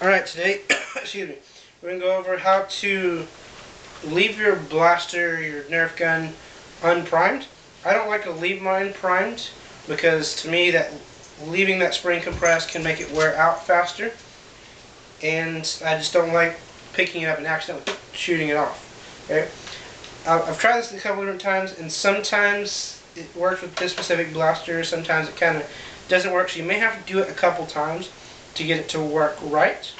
Alright, today, excuse me, we're going to go over how to leave your blaster, your Nerf gun, unprimed. I don't like to leave mine primed because to me that leaving that spring compressed can make it wear out faster, and I just don't like picking it up and accidentally shooting it off. Okay? I've tried this a couple different times, and sometimes it works with this specific blaster, sometimes it kind of doesn't work, so you may have to do it a couple times to get it to work right.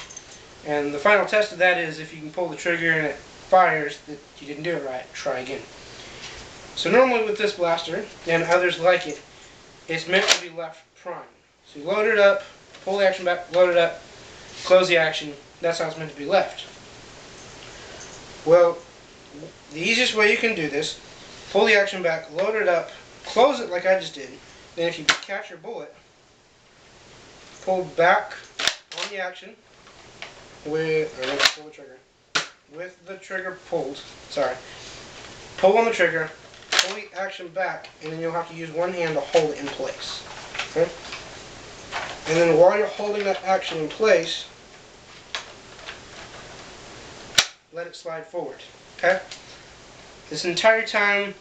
And the final test of that is if you can pull the trigger and it fires, that you didn't do it right, try again. So normally with this blaster, and others like it, it's meant to be left primed. So you load it up, pull the action back, load it up, close the action. That's how it's meant to be left. Well, the easiest way you can do this, pull the action back, load it up, close it like I just did. Then if you catch your bullet, pull back on the action with, pull the trigger, with the trigger pulled, pull on the trigger, pull the action back, and then you'll have to use one hand to hold it in place. Okay? And then while you're holding that action in place, let it slide forward. Okay? This entire time,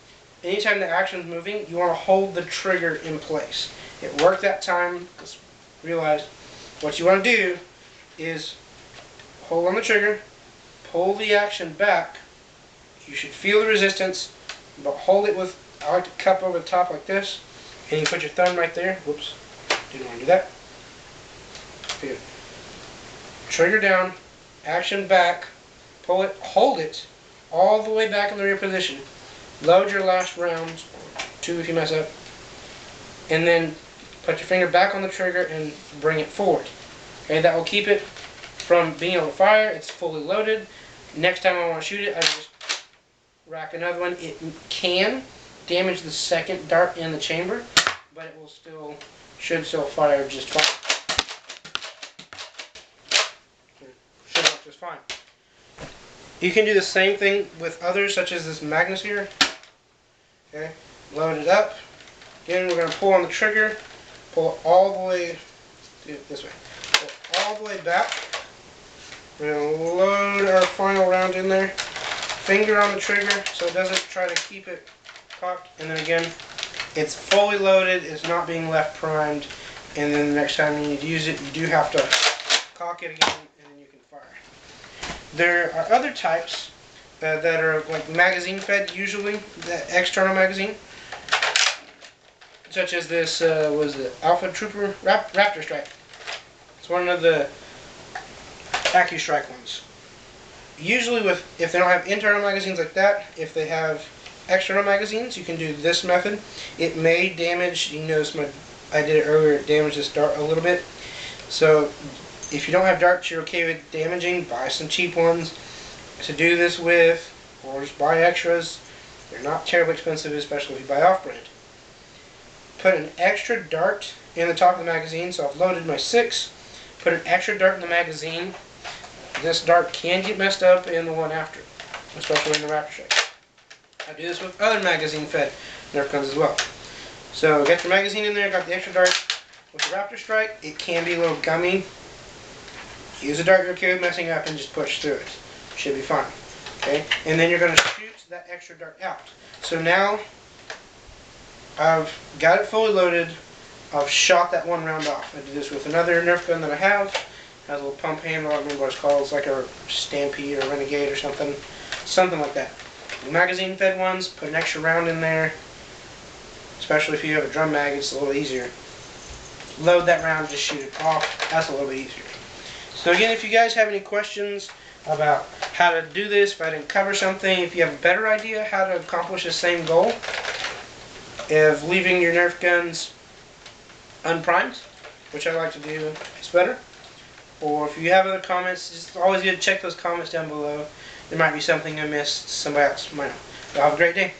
anytime the action is moving, you want to hold the trigger in place. It worked that time. Just realize what you want to do is hold on the trigger, pull the action back. You should feel the resistance, but hold it with, I like to cup over the top like this, and you put your thumb right there. Whoops, didn't want to do that. Good. Trigger down, action back, pull it, hold it all the way back in the rear position. Load your last round, 2 if you mess up, and then put your finger back on the trigger and bring it forward. Okay, that will keep it from being able to fire. It's fully loaded. Next time I want to shoot it, I just rack another one. It can damage the second dart in the chamber, but it will should still fire just fine. Should work just fine. You can do the same thing with others, such as this Magnus here. Okay, load it up. Again, we're going to pull on the trigger, pull it all the way, do it this way, pull it all the way back. We're going to load our final round in there. Finger on the trigger so it doesn't try to keep it cocked. And then again, it's fully loaded, it's not being left primed. And then the next time you need to use it, you do have to cock it again, and then you can fire. There are other types that are like magazine fed, usually, the external magazine. Such as this, was the Alpha Trooper Raptor Strike. It's one of the AccuStrike ones. Usually if they don't have internal magazines like that, if they have external magazines, you can do this method. It may damage, you notice I did it earlier, it damaged this dart a little bit. So if you don't have darts you're okay with damaging, buy some cheap ones to do this with, or just buy extras. They're not terribly expensive, especially if you buy off-brand. Put an extra dart in the top of the magazine. So I've loaded my 6, put an extra dart in the magazine. This dart can get messed up in the one after, especially in the Raptor Strike. I do this with other magazine fed Nerf guns as well. So get your magazine in there, got the extra dart. With the Raptor Strike, it can be a little gummy. Use a dart you're okay with messing up and just push through it. Should be fine. Okay? And then you're going to shoot that extra dart out. So now I've got it fully loaded. I've shot that one round off. I do this with another Nerf gun that I have. It has a little pump handle. I don't remember what it's called. It's like a Stampede or Renegade or something. Something like that. The magazine fed ones, put an extra round in there. Especially if you have a drum mag, it's a little easier. Load that round, just shoot it off. That's a little bit easier. So again, if you guys have any questions about how to do this, if I didn't cover something, if you have a better idea how to accomplish the same goal of leaving your Nerf guns unprimed, which I like to do, it's better. Or if you have other comments, it's always good to check those comments down below. There might be something I missed, somebody else might know. Have a great day.